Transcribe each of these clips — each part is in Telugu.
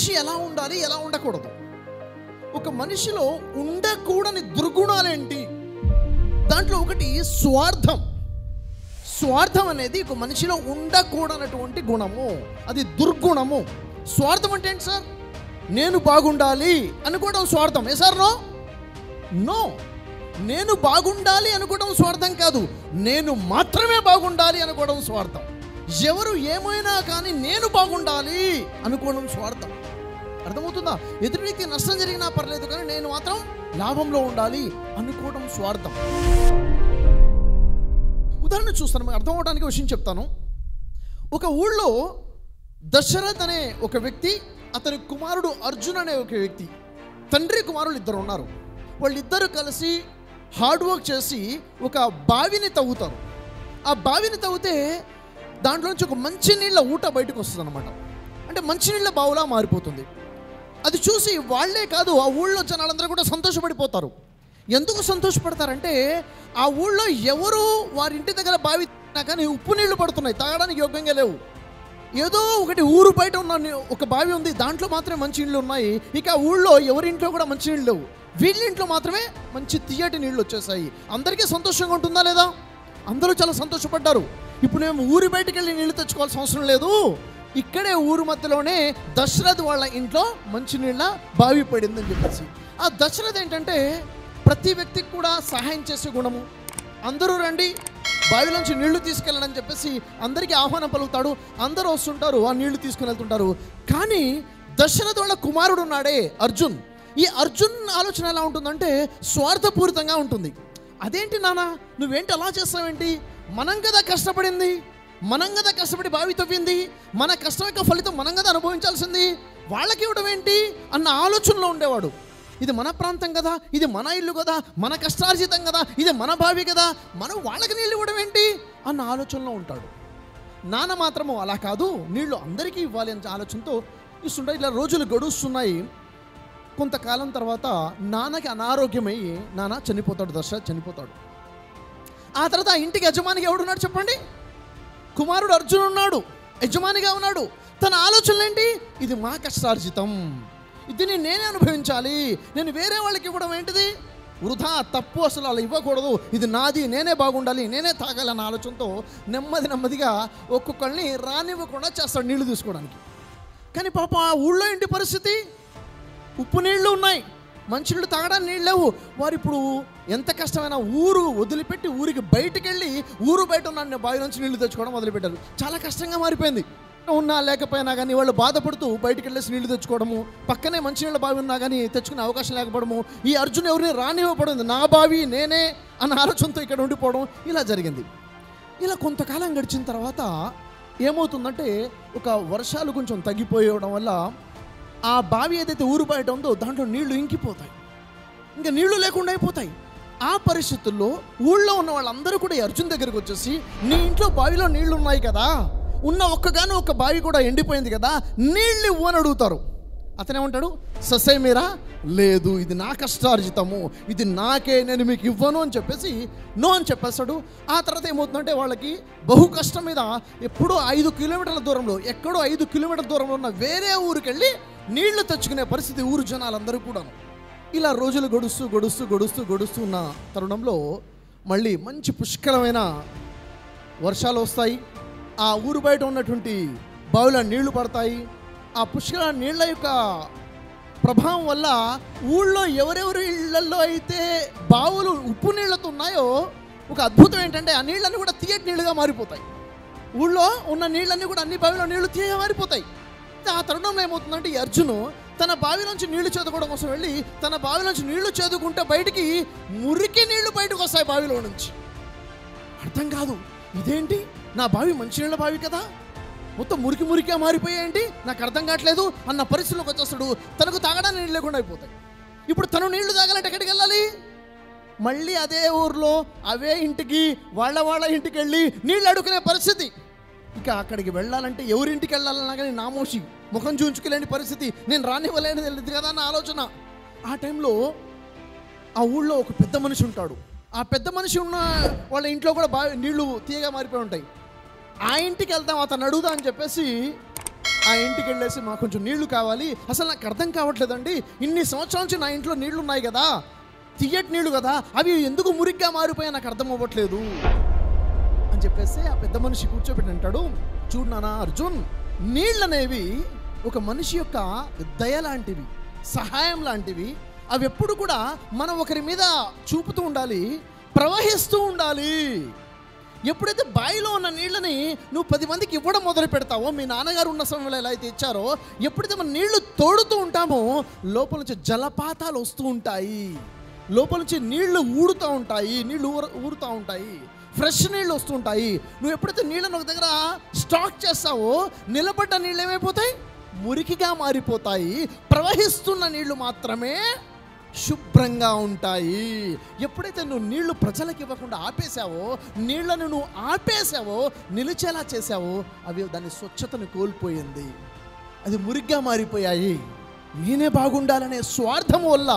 మనిషి ఎలా ఉండాలి, ఎలా ఉండకూడదు. ఒక మనిషిలో ఉండకూడని దుర్గుణాలేంటి? దాంట్లో ఒకటి స్వార్థం. స్వార్థం అనేది ఒక మనిషిలో ఉండకూడనటువంటి గుణము, అది దుర్గుణము. స్వార్థం అంటే ఏంటి సార్? నేను బాగుండాలి అనుకోవడం స్వార్థం. ఏ సార్? నో. నేను బాగుండాలి అనుకోవడం స్వార్థం కాదు, నేను మాత్రమే బాగుండాలి అనుకోవడం స్వార్థం. ఎవరు ఏమైనా కానీ నేను బాగుండాలి అనుకోవడం స్వార్థం. అర్థమవుతుందా? ఎదుటి వ్యక్తి నష్టం జరిగినా పర్లేదు కానీ నేను మాత్రం లాభంలో ఉండాలి అనుకోవడం స్వార్థం. ఉదాహరణ చూస్తాను, మీకు అర్థం అవడానికి విషయం చెప్తాను. ఒక ఊళ్ళో దశరథ్ అనే ఒక వ్యక్తి, అతని కుమారుడు అర్జున్ అనే ఒక వ్యక్తి, తండ్రి కుమారులు ఇద్దరు ఉన్నారు. వాళ్ళిద్దరూ కలిసి హార్డ్ వర్క్ చేసి ఒక బావిని తవ్వుతారు. ఆ బావిని తవ్వితే దాంట్లో నుంచి ఒక మంచినీళ్ళ ఊట బయటకు వస్తుంది అనమాట. అంటే మంచినీళ్ళ బావులా మారిపోతుంది. అది చూసి వాళ్లే కాదు, ఆ ఊళ్ళో జనాలందరూ కూడా సంతోషపడిపోతారు. ఎందుకు సంతోషపడతారంటే ఆ ఊళ్ళో ఎవరు వారి ఇంటి దగ్గర బావి కానీ ఉప్పు నీళ్లు పడుతున్నాయి, తాగడానికి యోగ్యంగా లేవు. ఏదో ఒకటి ఊరు బయట ఉన్న ఒక బావి ఉంది, దాంట్లో మాత్రమే మంచి నీళ్ళు ఉన్నాయి. ఇక ఆ ఊళ్ళో ఎవరింట్లో కూడా మంచి నీళ్ళు లేవు, వీళ్ళింట్లో మాత్రమే మంచి తీయటి నీళ్ళు వచ్చేసాయి. అందరికీ సంతోషంగా ఉంటుందా లేదా? అందరూ చాలా సంతోషపడ్డారు. ఇప్పుడు మేము ఊరి బయటకు వెళ్ళి నీళ్ళు తెచ్చుకోవాల్సిన అవసరం లేదు, ఇక్కడే ఊరు మధ్యలోనే దశరథ్ వాళ్ళ ఇంట్లో మంచినీళ్ళ బావి పడిందని చెప్పేసి. ఆ దశరథ్ ఏంటంటే ప్రతి వ్యక్తికి కూడా సహాయం చేసే గుణము. అందరూ రండి బావిలోంచి నీళ్లు తీసుకెళ్ళని చెప్పేసి అందరికీ ఆహ్వానం పలుకుతాడు. అందరూ వస్తుంటారు, ఆ నీళ్లు తీసుకుని వెళ్తుంటారు. కానీ దశరథ్ వాళ్ళ కుమారుడు ఉన్నాడే అర్జున్, ఈ అర్జున్ ఆలోచన ఎలా ఉంటుందంటే స్వార్థపూరితంగా ఉంటుంది. అదేంటి నాన్న, నువ్వేంటి అలా చేస్తావేంటి? మనం కదా కష్టపడింది, మనం కదా కష్టపడి బావి తవ్వింది, మన కష్టం యొక్క ఫలితం మనం కదా అనుభవించాల్సింది, వాళ్ళకి ఇవ్వడం ఏంటి అన్న ఆలోచనలో ఉండేవాడు. ఇది మన ప్రాంతం కదా, ఇది మన ఇల్లు కదా, మన కష్టార్జితం కదా, ఇది మన బావి కదా, మనం వాళ్ళకి నీళ్ళు ఇవ్వడం ఏంటి అన్న ఆలోచనలో ఉంటాడు. నాన్న మాత్రము అలా కాదు, నీళ్లు అందరికీ ఇవ్వాలి అనే ఆలోచనతో ఇస్తుంటాడు. ఇలా రోజులు గడుస్తున్నాయి. కొంతకాలం తర్వాత నాన్నకి అనారోగ్యమయ్యి నాన్న చనిపోతాడు, దశరథ్ చనిపోతాడు. ఆ తర్వాత ఆ ఇంటికి యజమానిగా ఎవడున్నాడు చెప్పండి? కుమారుడు అర్జున్ ఉన్నాడు, యజమానిగా ఉన్నాడు. తన ఆలోచనలు ఏంటి? ఇది మా కష్టార్జితం, దీన్ని నేనే అనుభవించాలి, నేను వేరే వాళ్ళకి ఇవ్వడం ఏంటిది వృధా, తప్పు, అసలు అలా ఇవ్వకూడదు, ఇది నాది, నేనే బాగుండాలి, నేనే తాగాలన్న ఆలోచనతో నెమ్మదిగా ఒక్కొక్కరిని రానివ్వకుండా చేస్తాడు నీళ్లు తీసుకోవడానికి. కానీ పాప ఆ ఊళ్ళో ఏంటి పరిస్థితి? ఉప్పు నీళ్లు ఉన్నాయి, మంచినీళ్ళు తాగడానికి నీళ్ళు లేవు. వారు ఇప్పుడు ఎంత కష్టమైనా ఊరు వదిలిపెట్టి ఊరికి బయటికి వెళ్ళి ఊరు బయట ఉన్న బావి నుంచి నీళ్లు తెచ్చుకోవడం మొదలుపెట్టారు. చాలా కష్టంగా మారిపోయింది. ఉన్నా లేకపోయినా కానీ వాళ్ళు బాధపడుతూ బయటికి వెళ్ళేసి నీళ్లు తెచ్చుకోవడము, పక్కనే మంచినీళ్ళ బావి ఉన్నా కానీ తెచ్చుకునే అవకాశం లేకపోవడము, ఈ అర్జున్ ఎవరిని రానివ్వబడింది, నా బావి నేనే అన్న ఆలోచనతో ఇక్కడ ఉండిపోవడం, ఇలా జరిగింది. ఇలా కొంతకాలం గడిచిన తర్వాత ఏమవుతుందంటే ఒక వర్షాలు కొంచెం తగ్గిపోయడం వల్ల ఆ బావి ఏదైతే ఊరు బయట ఉందో దాంట్లో నీళ్లు ఇంకిపోతాయి, ఇంకా నీళ్లు లేకుండా అయిపోతాయి. ఆ పరిస్థితుల్లో ఊళ్ళో ఉన్న వాళ్ళందరూ కూడా అర్జున్ దగ్గరికి వచ్చేసి, నీ ఇంట్లో బావిలో నీళ్లు ఉన్నాయి కదా, ఉన్న ఒక్క బావి కూడా ఎండిపోయింది కదా, నీళ్ళు ఇవ్వు అని అడుగుతారు. అతనేమంటాడు? ససేమిరా, లేదు, ఇది నా కష్టార్జితము, ఇది నాకే, నేను మీకు ఇవ్వను అని చెప్పేసి నో అని చెప్పేస్తాడు. ఆ తర్వాత ఏమవుతుందంటే వాళ్ళకి బహు కష్టం మీద ఎప్పుడో 5 కిలోమీటర్ల దూరంలో, ఎక్కడో 5 కిలోమీటర్ల దూరంలో ఉన్న వేరే ఊరికి వెళ్ళి నీళ్లు తెచ్చుకునే పరిస్థితి ఊరు జనాలందరూ కూడాను. ఇలా రోజులు గడుస్తూ ఉన్న తరుణంలో మళ్ళీ మంచి పుష్కలమైన వర్షాలు వస్తాయి. ఆ ఊరు బయట ఉన్నటువంటి బావిలో నీళ్లు పడతాయి. ఆ పుష్కల నీళ్ల యొక్క ప్రభావం వల్ల ఊళ్ళో ఎవరెవరి ఇళ్లలో అయితే బావులు ఉప్పు నీళ్లతో ఉన్నాయో ఒక అద్భుతం ఏంటంటే ఆ నీళ్ళన్నీ కూడా తీయటి నీళ్ళుగా మారిపోతాయి. ఊళ్ళో ఉన్న నీళ్ళన్నీ కూడా అన్ని బావిలో నీళ్లు తీయగా మారిపోతాయి. ఆ తరుణంలో ఏమవుతుందంటే ఈ అర్జును తన బావి నుంచి నీళ్లు చేదుకోవడం కోసం వెళ్ళి తన బావి నుంచి నీళ్లు చేదుకుంటే బయటికి మురికి నీళ్లు బయటకు వస్తాయి బావిలో నుంచి. అర్థం కాదు, ఇదేంటి, నా బావి మంచినీళ్ళ బావి కదా, మొత్తం మురికిగా మారిపోయాయండి, నాకు అర్థం కావట్లేదు అన్న పరిస్థితిలోకి వచ్చేస్తాడు. తనకు తాగడానికి నీళ్ళు లేకుండా అయిపోతాయి. ఇప్పుడు తను నీళ్లు తాగాలంటే ఎక్కడికి వెళ్ళాలి? మళ్ళీ అదే ఊర్లో అవే ఇంటికి వాళ్ళ ఇంటికి వెళ్ళి నీళ్ళు అడుగునే పరిస్థితి. ఇక అక్కడికి వెళ్ళాలంటే ఎవరింటికి వెళ్ళాలన్నా కానీ నామోషి, ముఖం చూంచుకోలేని పరిస్థితి, నేను రానివ్వలేని తెలియదు కదా అన్న ఆలోచన. ఆ టైంలో ఆ ఊళ్ళో ఒక పెద్ద మనిషి ఉంటాడు. ఆ పెద్ద మనిషి ఉన్న వాళ్ళ ఇంట్లో కూడా బాగా నీళ్లు తీయగా మారిపోయి ఉంటాయి. ఆ ఇంటికి వెళ్తాం, అతను అడుగుదా అని చెప్పేసి ఆ ఇంటికి వెళ్ళేసి మాకు కొంచెం నీళ్లు కావాలి, అసలు నాకు అర్థం కావట్లేదండి, ఇన్ని సంవత్సరాల నుంచి నా ఇంట్లో నీళ్లు ఉన్నాయి కదా, తియ్యటి నీళ్లు కదా, అవి ఎందుకు మురిగ్గా మారిపోయా నాకు అర్థం అవ్వట్లేదు అని చెప్పేసి ఆ పెద్ద మనిషి కూర్చోబెట్టి అంటాడు, చూడు నాన్న అర్జున్, నీళ్ళనేవి ఒక మనిషి యొక్క దయ లాంటివి, సహాయం లాంటివి. అవి ఎప్పుడు కూడా మనం ఒకరి మీద చూపుతూ ఉండాలి, ప్రవహిస్తూ ఉండాలి. ఎప్పుడైతే బావిలో ఉన్న నీళ్ళని నువ్వు 10 మందికి ఇవ్వడం మొదలు పెడతావో, మీ నాన్నగారు ఉన్న సమయంలో ఎలా అయితే ఇచ్చారో, ఎప్పుడైతే మనం నీళ్లు తోడుతూ ఉంటామో లోపల నుంచి జలపాతాలు వస్తూ ఉంటాయి, లోపల నుంచి నీళ్లు ఊడుతూ ఉంటాయి, నీళ్లు ఊరుతూ ఉంటాయి, ఫ్రెష్ నీళ్ళు వస్తూ ఉంటాయి. నువ్వు ఎప్పుడైతే నీళ్ళను ఒక దగ్గర స్టాక్ చేస్తావో నిలబడ్డ నీళ్ళు ఏమైపోతాయి, మురికిగా మారిపోతాయి. ప్రవహిస్తున్న నీళ్లు మాత్రమే శుభ్రంగా ఉంటాయి. ఎప్పుడైతే నువ్వు నీళ్లు ప్రజలకు ఇవ్వకుండా ఆపేశావో, నీళ్లను నువ్వు ఆపేశావో, నిలిచేలా చేశావో, అవి దాని స్వచ్ఛతను కోల్పోయింది, అది మురిగ్గా మారిపోయాయి. నేనే బాగుండాలనే స్వార్థం వల్ల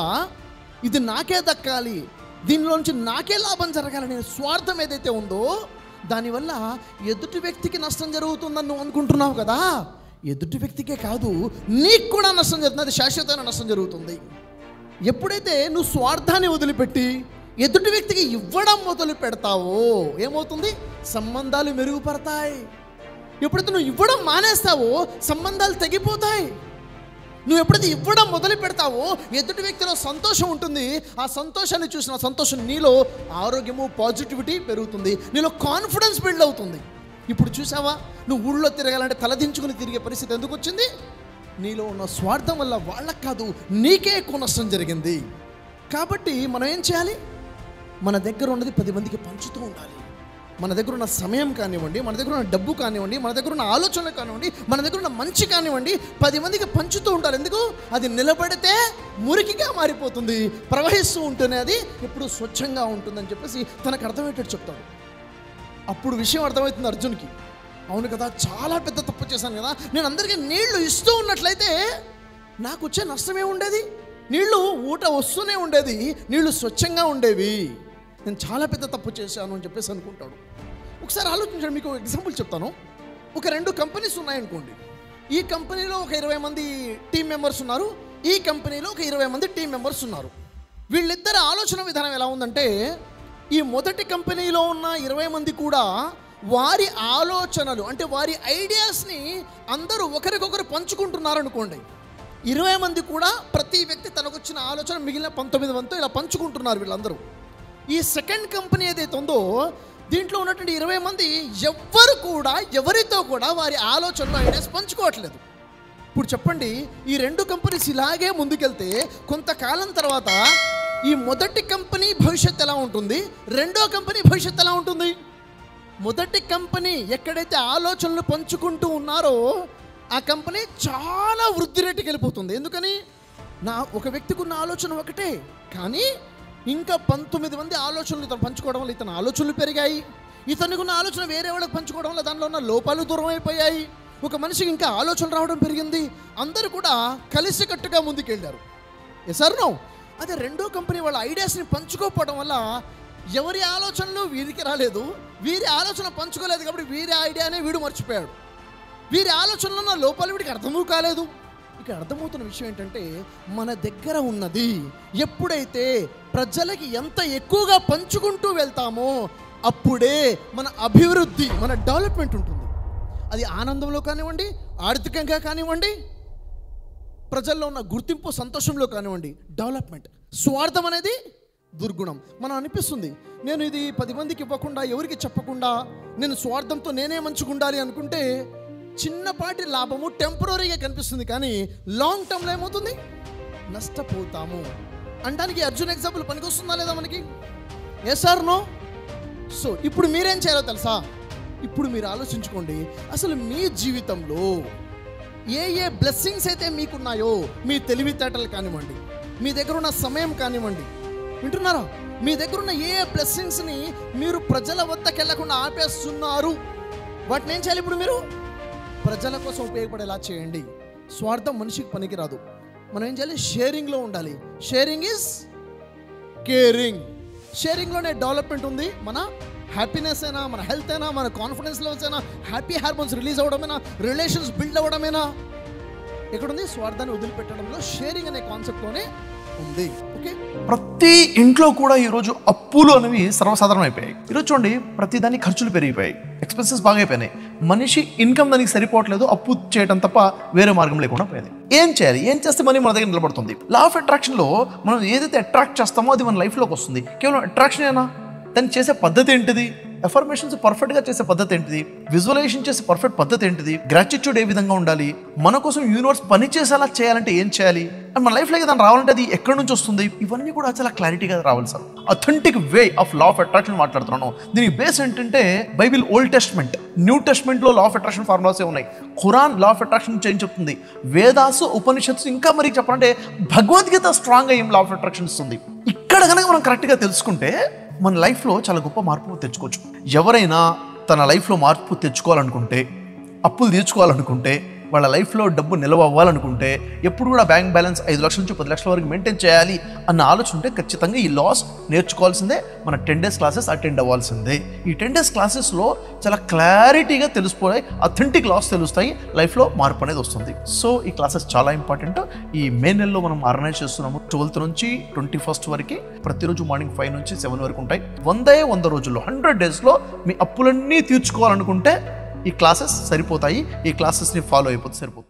ఇది నాకే దక్కాలి, దీనిలోంచి నాకే లాభం జరగాలనే స్వార్థం ఏదైతే ఉందో దానివల్ల ఎదుటి వ్యక్తికి నష్టం జరుగుతుందని నువ్వు అనుకుంటున్నావు కదా, ఎదుటి వ్యక్తికే కాదు నీకు కూడా నష్టం జరుగుతుంది, అది శాశ్వతమైన నష్టం జరుగుతుంది. ఎప్పుడైతే నువ్వు స్వార్థాన్ని వదిలిపెట్టి ఎదుటి వ్యక్తికి ఇవ్వడం మొదలు పెడతావో ఏమవుతుంది, సంబంధాలు మెరుగుపడతాయి. ఎప్పుడైతే నువ్వు ఇవ్వడం మానేస్తావో సంబంధాలు తెగిపోతాయి. నువ్వు ఎప్పుడైతే ఇవ్వడం మొదలు పెడతావో ఎదుటి వ్యక్తిలో సంతోషం ఉంటుంది, ఆ సంతోషాన్ని చూసిన సంతోషం నీలో ఆరోగ్యము, పాజిటివిటీ పెరుగుతుంది, నీలో కాన్ఫిడెన్స్ బిల్డ్ అవుతుంది. ఇప్పుడు చూసావా, నువ్వు ఊళ్ళో తిరగాలంటే తలదించుకుని తిరిగే పరిస్థితి ఎందుకు వచ్చింది, నీలో ఉన్న స్వార్థం వల్ల. వాళ్ళకు కాదు, నీకే ఎక్కువ నష్టం జరిగింది. కాబట్టి మనం ఏం చేయాలి, మన దగ్గర ఉన్నది 10 మందికి పంచుతూ ఉండాలి. మన దగ్గర ఉన్న సమయం కానివ్వండి, మన దగ్గర ఉన్న డబ్బు కానివ్వండి, మన దగ్గర ఉన్న ఆలోచనలు కానివ్వండి, మన దగ్గర ఉన్న మంచి కానివ్వండి, 10 మందికి పంచుతూ ఉండాలి. ఎందుకు, అది నిలబడితే మురికిగా మారిపోతుంది, ప్రవహిస్తూ ఉంటేనే అది ఎప్పుడు స్వచ్ఛంగా ఉంటుందని చెప్పేసి తనకు అర్థమయ్యేటట్టు చెప్తాడు. అప్పుడు విషయం అర్థమవుతుంది అర్జున్కి, అవును కదా, చాలా పెద్ద తప్పు చేశాను కదా, నేను అందరికీ నీళ్లు ఇస్తూ ఉన్నట్లయితే నాకు వచ్చే నష్టమే ఉండేది, నీళ్లు ఊట వస్తూనే ఉండేది, నీళ్లు స్వచ్ఛంగా ఉండేవి, నేను చాలా పెద్ద తప్పు చేశాను అని చెప్పేసి అనుకుంటాడు. ఒకసారి ఆలోచించండి, మీకు ఎగ్జాంపుల్ చెప్తాను. ఒక 2 కంపెనీస్ ఉన్నాయనుకోండి, ఈ కంపెనీలో ఒక 20 మంది టీం మెంబర్స్ ఉన్నారు, ఈ కంపెనీలో ఒక 20 మంది టీం మెంబర్స్ ఉన్నారు. వీళ్ళిద్దరి ఆలోచన విధానం ఎలా ఉందంటే, ఈ మొదటి కంపెనీలో ఉన్న 20 మంది కూడా వారి ఆలోచనలు అంటే వారి ఐడియాస్ని అందరూ ఒకరికొకరు పంచుకుంటున్నారు అనుకోండి. 20 మంది కూడా ప్రతి వ్యక్తి తనకు వచ్చిన ఆలోచన మిగిలిన 19 మందితో ఇలా పంచుకుంటున్నారు వీళ్ళందరూ. ఈ సెకండ్ కంపెనీ ఏదైతే ఉందో దీంట్లో ఉన్నటువంటి 20 మంది ఎవ్వరు కూడా ఎవరితో కూడా వారి ఆలోచనలు, ఐడియాస్ పంచుకోవట్లేదు. ఇప్పుడు చెప్పండి, ఈ 2 కంపెనీస్ ఇలాగే ముందుకెళ్తే కొంతకాలం తర్వాత ఈ మొదటి కంపెనీ భవిష్యత్తు ఎలా ఉంటుంది, రెండో కంపెనీ భవిష్యత్తు ఎలా ఉంటుంది? మొదటి కంపెనీ ఎక్కడైతే ఆలోచనలు పంచుకుంటూ ఉన్నారో ఆ కంపెనీ చాలా వృద్ధి రేటుకి వెళ్ళిపోతుంది. ఎందుకని, ఒక వ్యక్తికి ఉన్న ఆలోచన ఒకటే, కానీ ఇంకా 19 మంది ఆలోచనలు ఇతను పంచుకోవడం వల్ల ఇతని ఆలోచనలు పెరిగాయి, ఇతనికి ఉన్న ఆలోచన వేరే వాళ్ళకి పంచుకోవడం వల్ల దానిలో ఉన్న లోపాలు దూరం అయిపోయాయి, ఒక మనిషికి ఇంకా ఆలోచనలు రావడం పెరిగింది, అందరూ కూడా కలిసికట్టుగా ముందుకెళ్ళారు. ఎసార్నో అదే రెండో కంపెనీ వాళ్ళ ఐడియాస్ని పంచుకోకపోవడం వల్ల ఎవరి ఆలోచనలు వీరికి రాలేదు, వీరి ఆలోచన పంచుకోలేదు, కాబట్టి వీరి ఐడియానే వీడు మర్చిపోయాడు, వీరి ఆలోచనలో ఉన్న లోపాలు వీడికి అర్థమూ కాలేదు. ఇక అర్థమవుతున్న విషయం ఏంటంటే, మన దగ్గర ఉన్నది ఎప్పుడైతే ప్రజలకి ఎంత ఎక్కువగా పంచుకుంటూ వెళ్తామో అప్పుడే మన అభివృద్ధి, మన డెవలప్మెంట్ ఉంటుంది. అది ఆనందంలో కానివ్వండి, ఆర్థికంగా కానివ్వండి, ప్రజల్లో ఉన్న గుర్తింపు, సంతోషంలో కానివ్వండి, డెవలప్మెంట్. స్వార్థం అనేది దుర్గుణం. మనం అనిపిస్తుంది, నేను ఇది 10 మందికి ఇవ్వకుండా, ఎవరికి చెప్పకుండా, నేను స్వార్థంతో నేనే మంచుకుండాలి అనుకుంటే చిన్నపాటి లాభము టెంపరీగా కనిపిస్తుంది, కానీ లాంగ్ టర్మ్లో ఏమవుతుంది, నష్టపోతాము. అనడానికి అర్జున్ ఎగ్జాంపుల్ పనికొస్తుందా లేదా మనకి? Yes are no? సో ఇప్పుడు మీరేం చేయాలో తెలుసా? ఇప్పుడు మీరు ఆలోచించుకోండి, అసలు మీ జీవితంలో ఏ ఏ బ్లెస్సింగ్స్ అయితే మీకున్నాయో, మీ తెలివితేటలు కానివ్వండి, మీ దగ్గర ఉన్న సమయం కానివ్వండి, వింటున్నారా, మీ దగ్గర ఉన్న ఏ ఏ బ్లెస్సింగ్స్ని మీరు ప్రజల వద్దకు వెళ్లకుండా ఆపేస్తున్నారు, వాటిని ఏం చేయాలి? ఇప్పుడు మీరు ప్రజల కోసం ఉపయోగపడేలా చేయండి. స్వార్థం మనిషికి పనికిరాదు. మనం ఏం చేయాలి? షేరింగ్లో ఉండాలి. Sharing is caring. షేరింగ్లోనే డెవలప్మెంట్ ఉంది, మన హ్యాపీనెస్ అయినా, మన హెల్త్ అయినా, మన కాన్ఫిడెన్స్ లెవెల్స్ అయినా, హ్యాపీ హార్మోన్స్ రిలీజ్ అవ్వడమేనా, రిలేషన్స్ బిల్డ్ అవ్వడమేనా? ఎక్కడుంది? స్వార్థాన్ని వదిలిపెట్టడంలో, షేరింగ్ అనే కాన్సెప్ట్లోనే ఉంది. ఓకే, ప్రతి ఇంట్లో కూడా ఈరోజు అప్పులు అనేవి సర్వసాధారణం అయిపోయాయి. ఈరోజు చూడండి, ప్రతి దానికి ఖర్చులు పెరిగిపోయాయి, ఎక్స్పెన్సెస్ బాగా అయిపోయినాయి. మనిషి ఇన్కమ్ దానికి సరిపోవట్లేదు, అప్పు చేయడం తప్ప వేరే మార్గం లేకుండా పోయింది. ఏం చేయాలి? ఏం చేస్తే మనీ మన దగ్గర నిలబడుతుంది? లా ఆఫ్ అట్రాక్షన్లో మనం ఏదైతే అట్రాక్ట్ చేస్తామో అది మన లైఫ్లోకి వస్తుంది. కేవలం అట్రాక్షన్ ఏనా? దాన్ని చేసే పద్ధతి ఏంటిది? ఎఫర్మేషన్స్ పర్ఫెక్ట్గా చేసే పద్ధతి ఏంటిది? విజువలైజేషన్ చేసే పర్ఫెక్ట్ పద్ధతి ఏంటిది? గ్రాటిట్యూడ్ ఏ విధంగా ఉండాలి? మన కోసం యూనివర్స్ పని చేసేలా చేయాలంటే ఏం చేయాలి? అండ్ మన లైఫ్లోకి దాన్ని రావాలంటే అది ఎక్కడి నుంచి వస్తుంది? ఇవన్నీ కూడా చాలా క్లారిటీగా రావాలి sir. Authentic way of law of attraction మాట్లాడుతున్నాను. దీనికి బేస్ ఏంటంటే బైబిల్, ఓల్డ్ టెస్ట్మెంట్, న్యూ టెస్ట్మెంట్లో లా ఆఫ్ అట్రాక్షన్ ఫార్ములాసే ఉన్నాయి. ఖురాన్ లా ఆఫ్ అట్రాక్షన్ ఏం చెప్తుంది? వేదాసు, ఉపనిషత్తు, ఇంకా మరి చెప్పాలంటే భగవద్గీత స్ట్రాంగ్గా ఏం లా ఆఫ్ అట్రాక్షన్ ఇస్తుంది. ఇక్కడ కనుక మనం కరెక్ట్గా తెలుసుకుంటే మన లైఫ్లో చాలా గొప్ప మార్పు తెచ్చుకోవచ్చు. ఎవరైనా తన లైఫ్లో మార్పు తెచ్చుకోవాలనుకుంటే, అప్పులు తీర్చుకోవాలనుకుంటే, వాళ్ళ లైఫ్లో డబ్బు నిల్వ అవ్వాలనుకుంటే, ఎప్పుడు కూడా బ్యాంక్ బ్యాలెన్స్ 5 లక్షల నుంచి 10 లక్షల వరకు మెయింటైన్ చేయాలి అన్న ఆలోచన ఉంటే ఖచ్చితంగా ఈ లాస్ నేర్చుకోవాల్సిందే. మన 10 days క్లాసెస్ అటెండ్ అవ్వాల్సిందే. ఈ 10 days క్లాసెస్లో చాలా క్లారిటీగా తెలిసిపోయాయి, అథెంటిక్ లాస్ తెలుస్తాయి, లైఫ్లో మార్పు అనేది వస్తుంది. సో ఈ క్లాసెస్ చాలా ఇంపార్టెంట్. ఈ మే నెలలో మనం ఆర్గనైజ్ చేస్తున్నాము. 12th నుంచి 21st వరకు ప్రతిరోజు మార్నింగ్ 5 నుంచి 7 వరకు ఉంటాయి. 100 రోజుల్లో, 100 daysలో మీ అప్పులన్నీ తీర్చుకోవాలనుకుంటే ఈ క్లాసెస్ సరిపోతాయి. ఈ క్లాసెస్ని ఫాలో అయిపోతే సరిపోతుంది.